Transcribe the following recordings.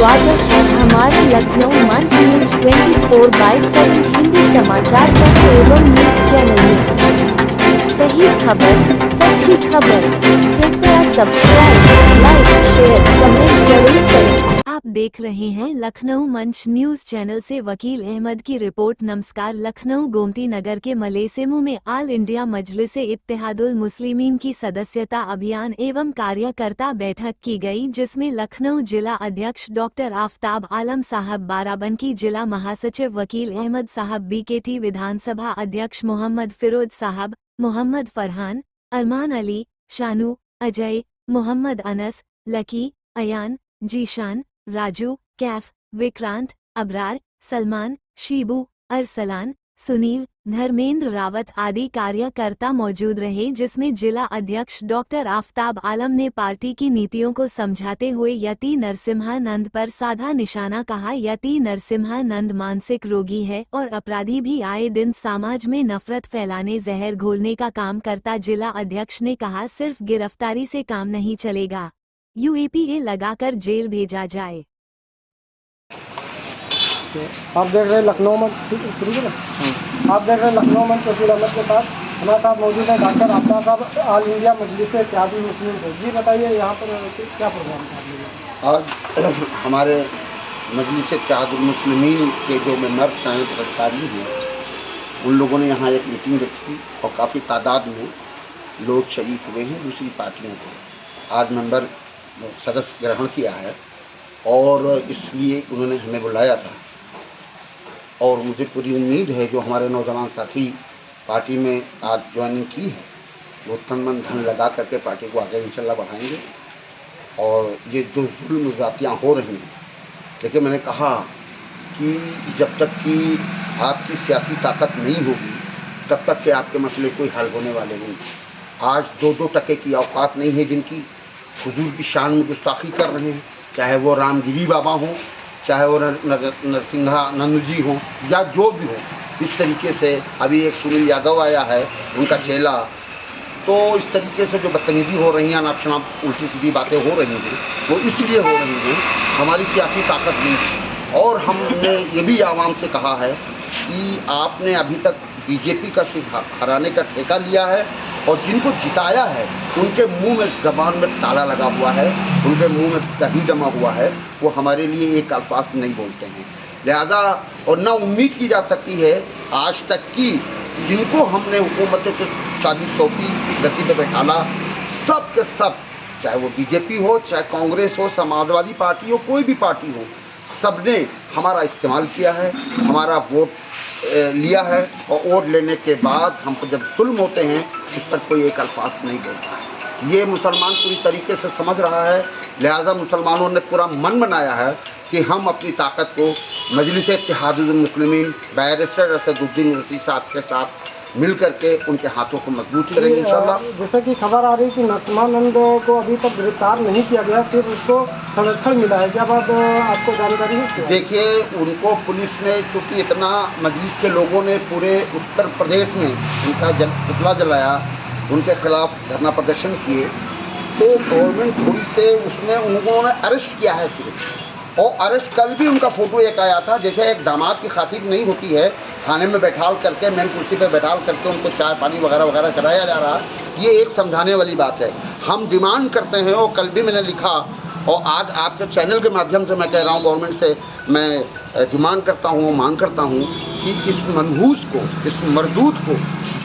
स्वागत है हमारे लखनऊ मंच न्यूज 24/7 हिंदी समाचार पत्र एवं न्यूज चैनल में। सही खबर, सच्ची खबर। कृपया सब्सक्राइब, लाइक, शेयर, कमेंट जरूर करें। आप देख रहे हैं लखनऊ मंच न्यूज चैनल से वकील अहमद की रिपोर्ट। नमस्कार। लखनऊ गोमती नगर के मलेसेमू में ऑल इंडिया मजलिस इत्तेहादुल मुस्लिमीन की सदस्यता अभियान एवं कार्यकर्ता बैठक की गई, जिसमें लखनऊ जिला अध्यक्ष डॉक्टर आफताब आलम साहब, बाराबंकी जिला महासचिव वकील अहमद साहब, बीकेटी विधानसभा अध्यक्ष मोहम्मद फिरोज साहब, मोहम्मद फरहान, अरमान अली, शानू, अजय, मोहम्मद अनस, लकी, अयान, जीशान, राजू, कैफ, विक्रांत, अबरार, सलमान, शीबू, अरसलान, सुनील, धर्मेंद्र रावत आदि कार्यकर्ता मौजूद रहे, जिसमें जिला अध्यक्ष डॉक्टर आफताब आलम ने पार्टी की नीतियों को समझाते हुए यति नरसिम्हानंद पर साधा निशाना कहा। यति नरसिम्हानंद मानसिक रोगी है और अपराधी भी आए दिन समाज में नफरत फैलाने, जहर घोलने का काम करता। जिला अध्यक्ष ने कहा, सिर्फ गिरफ्तारी से काम नहीं चलेगा, यूएपीए लगाकर जेल भेजा जाए। आप देख रहे हैं लखनऊ मंच, आप देख रहे हैं लखनऊ मंच वकील अहमद के साथ हमारे साथ मौजूद है डॉक्टर आफताब साहब, ऑल इंडिया मजलिस इत्तेहादुल मुस्लिमीन से। जी बताइए, यहाँ पर क्या प्रोग्राम था? आज हमारे मजलिस इत्तेहादुल मुस्लिमीन के जो मेंबर्स हैं, पदाधिकारी हैं, उन लोगों ने यहाँ एक मीटिंग रखी और काफ़ी तादाद में लोग शरीक हुए हैं दूसरी पार्टियों के। आज मेंबर सदस्य ग्रहण किया है और इसलिए उन्होंने हमें बुलाया था और मुझे पूरी उम्मीद है जो हमारे नौजवान साथी पार्टी में आज ज्वाइनिंग की है, वो तन मन धन लगा करके पार्टी को आगे इंशाल्लाह बढ़ाएंगे। और ये जो जुल्म ज़्यादतियाँ हो रही हैं, लेकिन मैंने कहा कि जब तक कि आपकी सियासी ताकत नहीं होगी तब तक के आपके मसले कोई हल होने वाले नहीं। आज 2-2 टके की औकात नहीं है जिनकी हुजूर की शान में गुस्ताखी कर रहे हैं, चाहे वो रामगिरी बाबा हों, चाहे वो नरसिम्हानंद जी हों या जो भी हो। इस तरीके से अभी एक सुनील यादव आया है, उनका चेला, तो इस तरीके से जो बदतमीजी हो रही हैं, अनाप शनाप उल्टी सीधी बातें हो रही हैं, वो इसलिए हो रही हैं हमारी सियासी ताकत नहीं है। और हमने ये भी आवाम से कहा है कि आपने अभी तक बीजेपी का सिर्फ हराने का ठेका लिया है और जिनको जिताया है उनके मुंह में ज़बान में ताला लगा हुआ है, उनके मुंह में दही जमा हुआ है, वो हमारे लिए एक अल्फाज नहीं बोलते हैं। लिहाजा और ना उम्मीद की जा सकती है आज तक कि जिनको हमने हुकूमत के चाबी सौंपी, गति पे बैठाला, सब के सब, चाहे वो बीजेपी हो, चाहे कांग्रेस हो, समाजवादी पार्टी हो, कोई भी पार्टी हो, सबने हमारा इस्तेमाल किया है, हमारा वोट लिया है और वोट लेने के बाद हमको जब जुल्म होते हैं उस पर कोई एक अल्फाज नहीं बोलता है। ये मुसलमान पूरी तरीके से समझ रहा है। लिहाजा मुसलमानों ने पूरा मन बनाया है कि हम अपनी ताकत को मजलिस इत्तेहादुल मुस्लिमीन बैरिस्टर असदुद्दीन ओवैसी साहब के साथ मिल करके उनके हाथों को मजबूत करेंगे इंशाल्लाह। जैसे कि खबर आ रही कि नरसिम्हानंद को अभी तक गिरफ्तार नहीं किया गया, सिर्फ उसको संरक्षण मिला है, क्या बात आपको जानकारी है? देखिए, उनको पुलिस ने, चूँकि इतना मजलिस के लोगों ने पूरे उत्तर प्रदेश में उनका पुतला जलाया, उनके खिलाफ धरना प्रदर्शन किए, तो गवर्नमेंट थोड़ी से उसमें उन्होंने अरेस्ट किया है सिर्फ। और अरेस्ट कल भी उनका फ़ोटो एक आया था, जैसे एक दामाद की खातिर नहीं होती है, थाने में बैठाल करके, मेन कुर्सी पे बैठाल करके उनको चाय पानी वगैरह वगैरह कराया जा रहा, ये एक समझाने वाली बात है। हम डिमांड करते हैं और कल भी मैंने लिखा और आज आपके चैनल के माध्यम से मैं कह रहा हूँ, गवर्नमेंट से मैं डिमांड करता हूँ, मांग करता हूँ कि इस मनहूस को, इस मरदूद को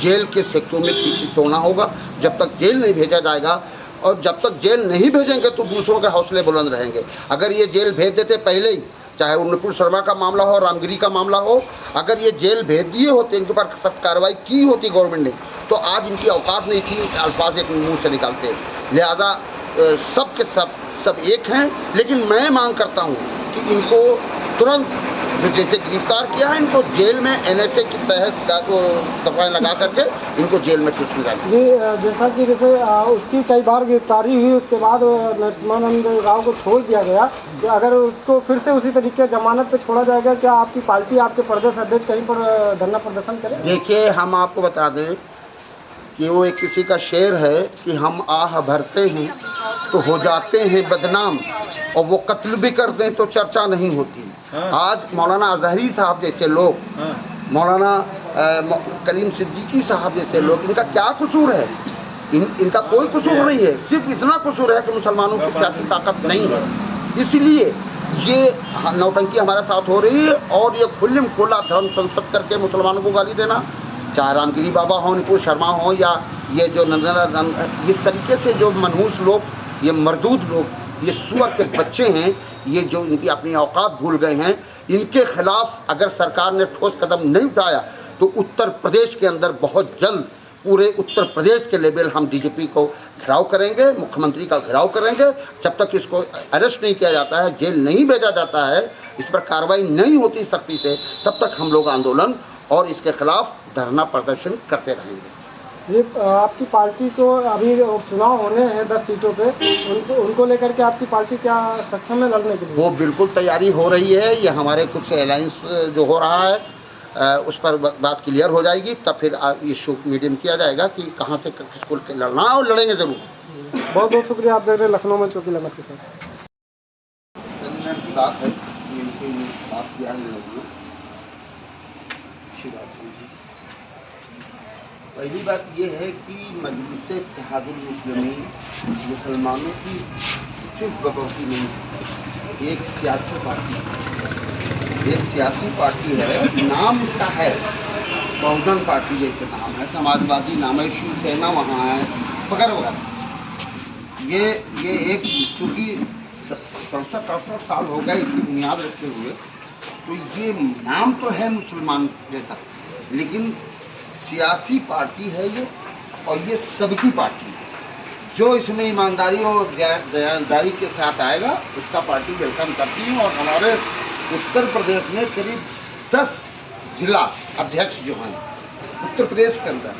जेल के सेक्टों में छोड़ना होगा। जब तक जेल नहीं भेजा जाएगा और जब तक जेल नहीं भेजेंगे तो दूसरों के हौसले बुलंद रहेंगे। अगर ये जेल भेज देते पहले ही, चाहे वो नुपुर शर्मा का मामला हो, रामगिरी का मामला हो, अगर ये जेल भेज दिए होते, इनके ऊपर सख्त कार्रवाई की होती गवर्नमेंट ने, तो आज इनकी औकात नहीं थी अल्फाज एक मुंह से निकालते। लिहाजा सब के सब एक हैं, लेकिन मैं मांग करता हूँ कि इनको तुरंत जो जैसे गिरफ्तार किया है, इनको जेल में NSA के तहत दफाएँ लगा करके इनको जेल में ठूस निकालें। जी, जैसा कि जैसे उसकी कई बार गिरफ्तारी हुई, उसके बाद नरसिम्हानंद राव को छोड़ दिया गया, कि अगर उसको फिर से उसी तरीके जमानत पे छोड़ा जाएगा, क्या आपकी पार्टी, आपके प्रदेश अध्यक्ष कहीं पर धरना प्रदर्शन करें? देखिए, हम आपको बता दें कि वो एक किसी का शेर है कि हम आह भरते हैं तो हो जाते हैं बदनाम, और वो कत्ल भी कर दें तो चर्चा नहीं होती। आज मौलाना अजहरी साहब जैसे लोग, मौलाना कलीम सिद्दीकी साहब जैसे लोग, इनका क्या कसूर है? इनका कोई कसूर नहीं है, सिर्फ इतना कसूर है कि मुसलमानों की सियासी ताकत नहीं है, इसलिए ये नौटंकी हमारे साथ हो रही है। और ये खुल्लम खुला धर्म संसद करके मुसलमानों को गाली देना, चाहे रामगिरी बाबा हों, निपुण शर्मा हों, या ये जो इस तरीके से जो मनहूस लोग, ये मरदूद लोग, ये सुअर के बच्चे हैं, ये जो इनकी अपनी औकात भूल गए हैं, इनके खिलाफ अगर सरकार ने ठोस कदम नहीं उठाया तो उत्तर प्रदेश के अंदर बहुत जल्द पूरे उत्तर प्रदेश के लेवल हम डीजीपी को घेराव करेंगे, मुख्यमंत्री का घेराव करेंगे। जब तक इसको अरेस्ट नहीं किया जाता है, जेल नहीं भेजा जाता है, इस पर कार्रवाई नहीं होती सख्ती से, तब तक हम लोग आंदोलन और इसके खिलाफ धरना प्रदर्शन करते रहेंगे। जी, आपकी पार्टी को अभी चुनाव होने हैं 10 सीटों पे, उनको लेकर के आपकी पार्टी क्या सक्षम है लड़ने के लिए? वो बिल्कुल तैयारी हो रही है। ये हमारे कुछ अलायंस जो हो रहा है उस पर बात क्लियर हो जाएगी, तब फिर इशू मीडियम किया जाएगा कि कहाँ से किसको लड़ना है, और लड़ेंगे ज़रूर। बहुत बहुत शुक्रिया, आप देख रहे हैं लखनऊ में चौकी लहमद के साथ। की बात है, बात किया है लोगों ने, अच्छी बात है। पहली बात ये है कि मजलिस इत्तेहादुल मुस्लिमीन मुसलमानों की सिर्फ बगौती नहीं, एक सियासी पार्टी है, नाम इसका है बहुजन पार्टी जैसे नाम है, समाजवादी नाम है, शिवसेना वहाँ है वगैरह वगैरह। ये एक चूँकि 67-68 साल हो गए इसकी बुनियाद रखे हुए, तो ये नाम तो है मुसलमान जैसा, लेकिन सियासी पार्टी है ये, और ये सबकी पार्टी है। जो इसमें ईमानदारी और दयानदारी के साथ आएगा उसका पार्टी वेलकम करती है। और हमारे उत्तर प्रदेश में करीब 10 जिला अध्यक्ष जो हैं उत्तर प्रदेश के अंदर,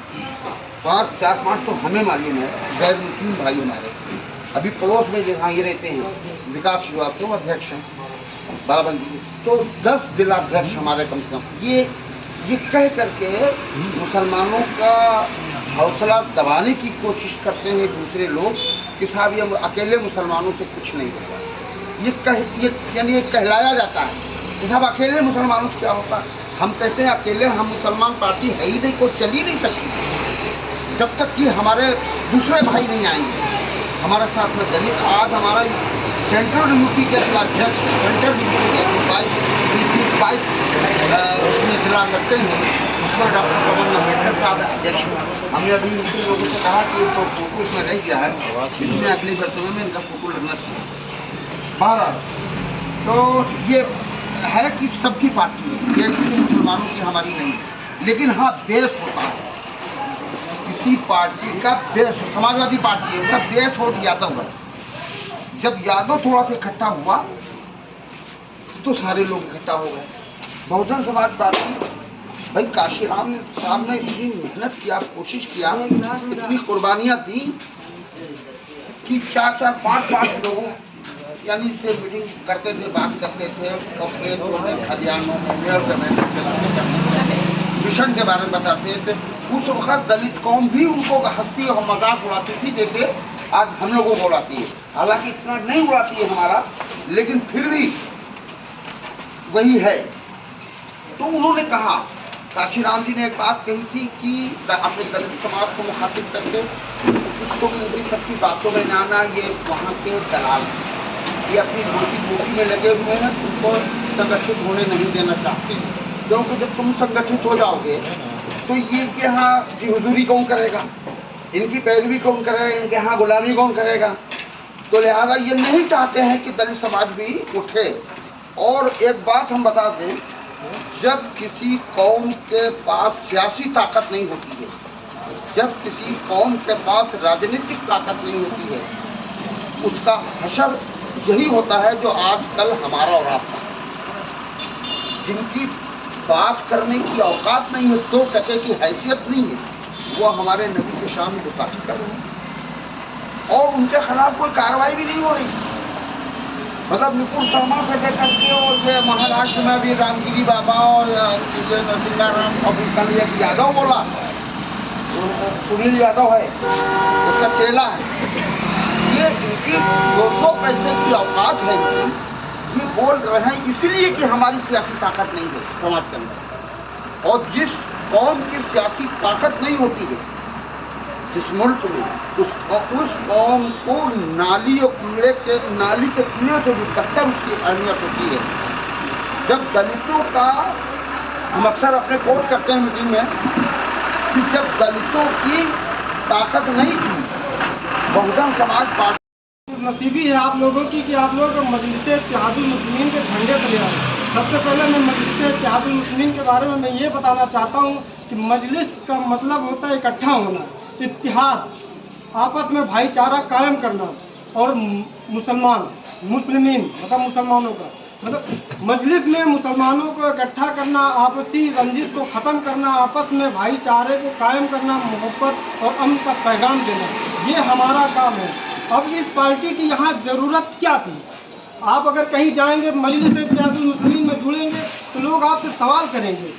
4-5 तो हमें मालूम है, गैर मुस्लिम भाई हमारे, अभी पड़ोस में जहाँ ये रहते हैं विकास श्रीवास्तव अध्यक्ष हैं बाराबंकी, तो 10 जिला अध्यक्ष हमारे कम से कम। ये कह करके मुसलमानों का हौसला दबाने की कोशिश करते हैं दूसरे लोग कि साहब ये अकेले मुसलमानों से कुछ नहीं होगा। यानी ये कहलाया जाता है कि साहब अकेले मुसलमानों से क्या होता। हम कहते हैं अकेले हम मुसलमान पार्टी है ही नहीं, कोई चल ही नहीं सकती जब तक कि हमारे दूसरे भाई नहीं आएंगे हमारे साथ में। दलित आज हमारा सेंट्रल यूपी के अध्यक्ष, सेंट्रल यूपी के 22 उसमें जिला लगते हैं, उसमें डॉक्टर पवन अम्बेडकर साहब अध्यक्ष हुआ। हमने अभी उनके लोगों से कहा कि इनको फोटो इसमें रह गया है, इसमें अगली वर्षों में इनका फोटो लगना चाहिए। बहरहाल तो ये है कि सबकी पार्टी है, ये किसी मुसलमानों की हमारी नहीं है, लेकिन हाँ बेस होता है किसी पार्टी का बेस। समाजवादी पार्टी है, उसका बेस वोट यादव है। जब यादव थोड़ा सा इकट्ठा हुआ तो सारे लोग इकट्ठा हो गए। बहुजन समाज पार्टी, भाई काशीराम साहब ने इतनी मेहनत किया, कोशिश किया, इतनी कुर्बानियाँ दी कि 4-5 लोगों यानी से मीटिंग करते थे, बात करते थे, और हरियाणों में मिशन के बारे में बताते थे। उस वक्त दलित कौम भी उनको हंसी और मजाक उड़ाती थी जैसे आज हम लोगों को उड़ाती है। हालांकि इतना नहीं उड़ाती है हमारा, लेकिन फिर भी वही है। तो उन्होंने कहा, काशीराम जी ने एक बात कही थी कि अपने दलित समाज को मुखातिब करके उसको उनकी सबकी बातों में आना, ये वहाँ के दलाल, ये अपनी रोटी में लगे हुए हैं, तुमको संगठित होने नहीं देना चाहते, क्योंकि जब तुम संगठित हो जाओगे तो ये के यहाँ जी हुजूरी कौन करेगा, इनकी पैरवी कौन करेगा, इनके यहाँ गुलामी कौन करेगा। तो लिहाजा ये नहीं चाहते हैं कि दलित समाज भी उठे। और एक बात हम बता दें, जब किसी कौम के पास सियासी ताकत नहीं होती है, जब किसी कौम के पास राजनीतिक ताकत नहीं होती है, उसका हशर यही होता है जो आजकल हमारा और आपका, जिनकी बात करने की औकात नहीं है, 2 टके की हैसियत नहीं है, वो हमारे नबी के शान में गुस्ताखी कर रहे हैं और उनके खिलाफ कोई कार्रवाई भी नहीं हो रही। मतलब निपुण शर्मा से लेकर के और ये महाराष्ट्र में भी रामगिरी बाबा और ये नरसिंहा राम, और कल एक यादव बोला सुनील यादव है, उसका चेला है, ये इनकी 200 पैसे की औकात है इनकी। ये बोल रहे हैं इसलिए कि हमारी सियासी ताकत नहीं है समाज के अंदर। और जिस कौम की सियासी ताकत नहीं होती है जिस मुल्क में, उस कौम को नाली के कीड़े से भी बदतर उसकी अहमियत होती है। जब दलितों का, हम अक्सर अपने कोट करते हैं मीटिंग में कि जब दलितों की ताकत नहीं थी, बहुजन समाज पार्टी नसीबी है आप लोगों की कि आप लोग मजलिस इत्तेहादुल मुस्लिमीन के झंडे तले आए। सबसे पहले मैं मजलिस इत्तेहादुल मुस्लिमीन के बारे में मैं ये बताना चाहता हूँ कि मजलिस का मतलब होता है इकट्ठा होना, इत्तिहाद, आपस में भाईचारा कायम करना। और मुस्लिमीन मतलब मुसलमानों का मतलब मजलिस में मुसलमानों को इकट्ठा करना, आपसी रंजिश को ख़त्म करना, आपस में भाईचारे को कायम करना, मोहब्बत और अमन का पैगाम देना, ये हमारा काम है। अब इस पार्टी की यहाँ ज़रूरत क्या थी? आप अगर कहीं जाएंगे मजलिस इत्तेहादुल मुस्लिमीन में जुड़ेंगे तो लोग आपसे सवाल करेंगे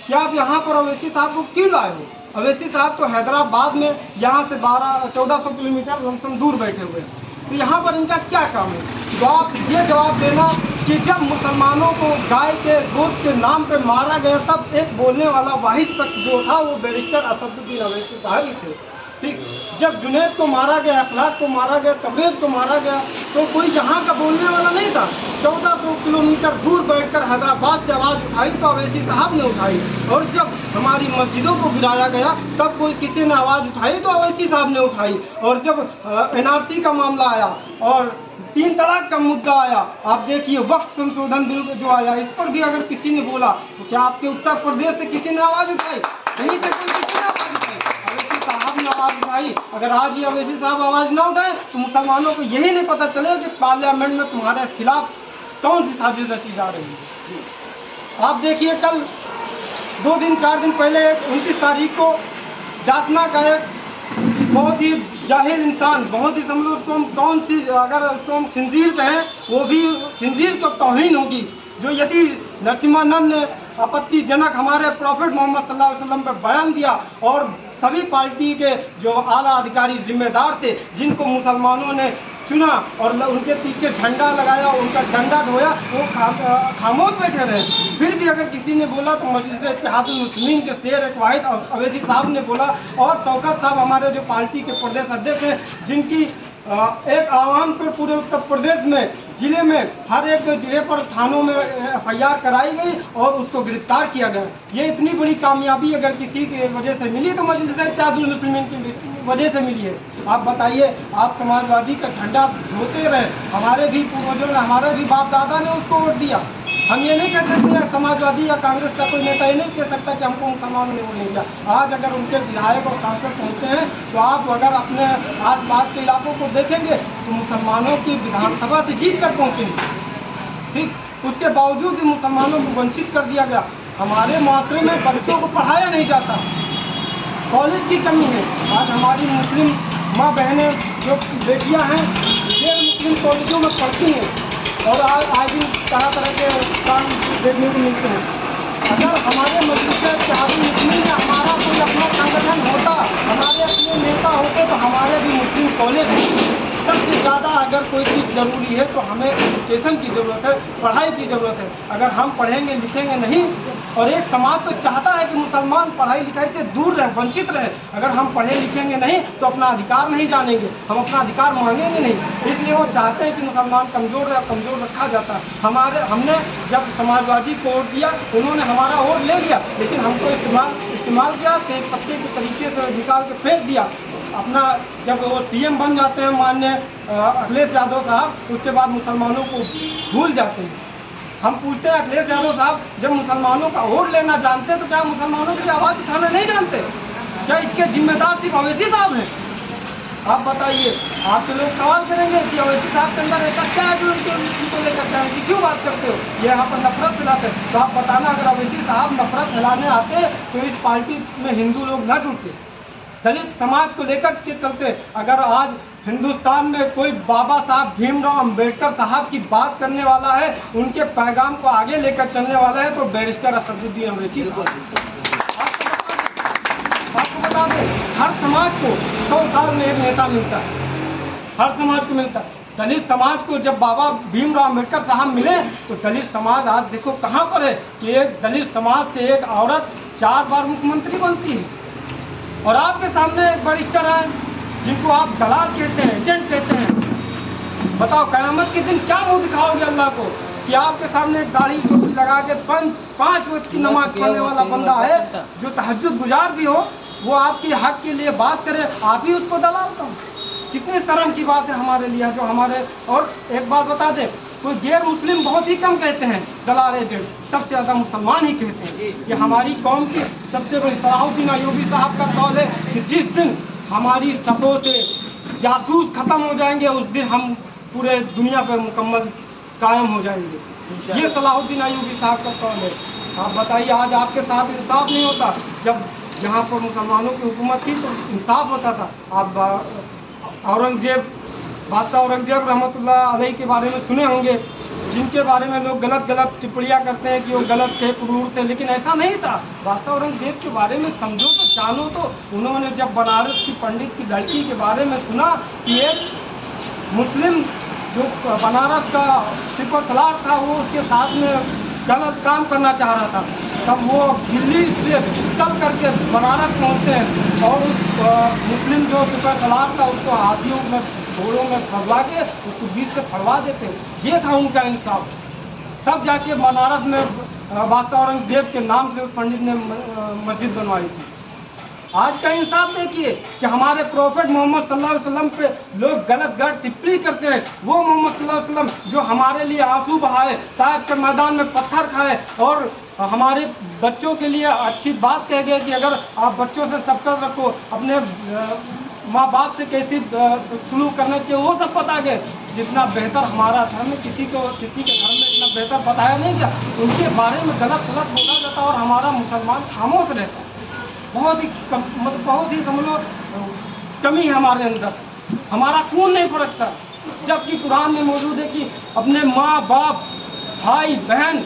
कि आप यहाँ पर अवैसी साहब को क्यों लाए हो? अवैसी साहब तो हैदराबाद में यहाँ से 1400 किलोमीटर लमसम दूर बैठे हुए हैं, तो यहाँ पर इनका क्या काम है? तो आप ये जवाब देना कि जब मुसलमानों को गाय के गोश्त के नाम पे मारा गया तब एक बोलने वाला वाहिद शख्स जो था वो बैरिस्टर असदुद्दीन अवैसी साहब ही थे। ठीक, जब जुनैद को मारा गया, अखलाक को मारा गया, तबरेज़ को मारा गया, तो कोई यहाँ का बोलने वाला नहीं था। 1400 किलोमीटर दूर बैठकर हैदराबाद से आवाज़ उठाई तो अवैसी साहब ने उठाई। और जब हमारी मस्जिदों को गिराया गया तब कोई किसी ने आवाज़ उठाई तो अवैसी साहब ने उठाई। और जब NRC का मामला आया और 3 तलाक का मुद्दा आया, आप देखिए वक्फ संशोधन बिल जो आया, इस पर भी अगर किसी ने बोला तो क्या आपके उत्तर प्रदेश से किसी ने आवाज़ उठाई? कहीं से कोई किसी ने आवाज़ उठाई? अवैसी साहब ने आवाज़ उठाई। अगर आज ये अवैसी साहब आवाज़ ना उठाए तो मुसलमानों को यही नहीं पता चले कि पार्लियामेंट में तुम्हारे खिलाफ कौन सी साजिश रची जा रही है। आप देखिए कल 2 दिन 4 दिन पहले 29 तारीख को जाफना का एक बहुत ही जाहिल इंसान, बहुत ही समझो उसको हम कौन सी, अगर उसको हम खिंजीर कहें वो भी खिंजीर को तौहीन होगी, जो यदि नरसिम्हानंद ने आपत्तिजनक हमारे प्रॉफिट मोहम्मद सल्लल्लाहु अलैहि वसल्लम पर बयान दिया और सभी पार्टी के जो आला अधिकारी जिम्मेदार थे जिनको मुसलमानों ने चुना और उनके पीछे झंडा लगाया, उनका डंडा ढोया, वो खामोश बैठे रहे। फिर भी अगर किसी ने बोला तो मजलिस इत्तेहादुल मुस्लिमीन के शेर एक वाहिद अवैसी साहब ने बोला और शौकत साहब हमारे जो पार्टी के प्रदेश अध्यक्ष हैं, जिनकी एक आवाम पर पूरे उत्तर प्रदेश में ज़िले में हर एक जिले पर थानों में FIR कराई गई और उसको गिरफ्तार किया गया। ये इतनी बड़ी कामयाबी अगर किसी की वजह से मिली तो मजलिस इत्तेहादुल मुस्लिमीन की वजह से मिली है। आप बताइए, आप समाजवादी का झंडा ढोते रहे, हमारे भी पूर्वजों ने, हमारे भी बाप दादा ने उसको वोट दिया। हम ये नहीं कह सकते समाजवादी या कांग्रेस का कोई नेता ये नहीं कह सकता कि हमको मुसलमानों ने वोट नहीं दिया। आज अगर उनके विधायक और सांसद पहुँचे हैं तो आप अगर अपने आस-पास के इलाकों को देखेंगे तो मुसलमानों की विधानसभा से जीत कर पहुँचेंगे। ठीक, उसके बावजूद भी मुसलमानों को वंचित कर दिया गया। हमारे माशरे में बच्चों को पढ़ाया नहीं जाता, कॉलेज की कमी है। आज हमारी मुस्लिम माँ बहनें जो बेटियाँ हैं गैर मुस्लिम कॉलेजों में पढ़ती हैं और आज दिन तरह तरह के काम देखने को मिलते हैं। अगर हमारे मजलिस इत्तेहादुल मुस्लिमीन में हमारा कोई अपना संगठन होता, हमारे अपने नेता होते तो हमारे भी मुस्लिम कॉलेज हैं। सबसे ज़्यादा अगर कोई चीज़ ज़रूरी है तो हमें एजुकेशन की ज़रूरत है, पढ़ाई की ज़रूरत है। अगर हम पढ़ेंगे लिखेंगे नहीं, और एक समाज तो चाहता है कि मुसलमान पढ़ाई लिखाई से दूर रहे, वंचित रहे। अगर हम पढ़े लिखेंगे नहीं तो अपना अधिकार नहीं जानेंगे, हम अपना अधिकार मांगेंगे नहीं। इसलिए वो चाहते हैं कि मुसलमान कमज़ोर रहे, कमज़ोर रखा जाता है। हमने जब समाजवादी को वोट दिया, उन्होंने हमारा वोट ले लिया, लेकिन हमको इस्तेमाल किया, तेज पत्ते के तरीके से निकाल के फेंक दिया। अपना जब वो CM बन जाते हैं माननीय अखिलेश यादव साहब, उसके बाद मुसलमानों को भूल जाते हैं। हम पूछते हैं अखिलेश यादव साहब, जब मुसलमानों का वोट लेना जानते तो क्या मुसलमानों की आवाज़ उठाना नहीं जानते? क्या इसके जिम्मेदार सिर्फ अवैसी साहब हैं? आप बताइए, आपसे लोग सवाल करेंगे कि अवैसी साहब के अंदर ऐसा क्या है जो उनको लेकर के उनकी क्यों बात करते हो, ये यहाँ पर नफरत फैलाते हैं। तो आप बताना, अगर अवैसी साहब नफरत फैलाने आते तो इस पार्टी में हिंदू लोग न जुड़ते, दलित समाज को लेकर के चलते। अगर आज हिंदुस्तान में कोई बाबा साहब भीमराव अंबेडकर साहब की बात करने वाला है, उनके पैगाम को आगे लेकर चलने वाला है तो बैरिस्टर असदुद्दीन अवैसी। आपको बता दें हर समाज को 100 साल में एक नेता मिलता है, हर समाज को मिलता है। दलित समाज को जब बाबा भीमराव अम्बेडकर साहब मिले तो दलित समाज आज देखो कहाँ पर है कि एक दलित समाज से एक औरत 4 बार मुख्यमंत्री बनती है। और आपके सामने एक बैरिस्टर है जिनको आप दलाल कहते हैं, एजेंट कहते हैं। बताओ क़यामत के दिन क्या मुंह दिखाओगे अल्लाह को कि आपके सामने एक दाढ़ी टोपी लगा के 5 वक्त की नमाज पढ़ने वाला बंदा है जो तहज्जुद गुजार भी हो, वो आपके हक के लिए बात करे, आप ही उसको दलाल कहो। कितनी शर्म की बात है हमारे लिए जो हमारे। और एक बात बता दें, कोई गैर मुस्लिम बहुत ही कम कहते हैं दलाल एजेंट, सबसे ज़्यादा मुसलमान ही कहते हैं कि हमारी कौम की सबसे बड़ी सलाहुद्दीन अय्यूबी साहब का कौल है कि जिस दिन हमारी सफ़ों से जासूस ख़त्म हो जाएंगे उस दिन हम पूरे दुनिया पर मुकम्मल कायम हो जाएंगे। ये सलाहुद्दीन अय्यूबी साहब का कौल है। आप बताइए आज आपके साथ इंसाफ नहीं होता। जब यहाँ पर मुसलमानों की हुकूमत थी तो इंसाफ होता था। आप औरंगजेब, बादशाह औरंगजेब रहमतुल्लाह अलैह के बारे में सुने होंगे, जिनके बारे में लोग गलत टिप्पणियाँ करते हैं कि वो गलत थे, क्रूर थे, लेकिन ऐसा नहीं था। बादशाह औरंगजेब के बारे में समझो तो जानो तो उन्होंने जब बनारस की पंडित की लड़की के बारे में सुना कि एक मुस्लिम जो बनारस का सिपहसालार था वो उसके साथ में गलत काम करना चाह रहा था, तब वो दिल्ली से चल करके बनारस पहुंचते हैं और उस मुस्लिम जो सिपहसालार था उसको हाथियों में घोड़ों में फंसवा के उसको बीच से फड़वा देते। ये था उनका इंसाफ। तब जाके बनारस में बादशाह औरंगजेब के नाम से उस पंडित ने मस्जिद बनवाई थी। आज का इंसाफ देखिए कि हमारे प्रॉफेट मोहम्मद सल्लल्लाहु अलैहि वसल्लम पे लोग गलत टिप्पणी करते हैं। वो मोहम्मद सल्लल्लाहु अलैहि वसल्लम जो हमारे लिए आंसू बहाए, ताइफ के मैदान में पत्थर खाए और हमारे बच्चों के लिए अच्छी बात कह गए कि अगर आप बच्चों से शफ़क़त रखो, अपने माँ बाप से कैसी सलूक करना चाहिए वो सब बता गए। जितना बेहतर हमारा धर्म किसी के घर में इतना बेहतर बताया नहीं गया। उनके बारे में गलत बोला जाता और हमारा मुसलमान खामोश रहता। बहुत ही समझ लो कमी है हमारे अंदर, हमारा खून नहीं फड़कता। जबकि कुरान में मौजूद है कि अपने माँ बाप, भाई बहन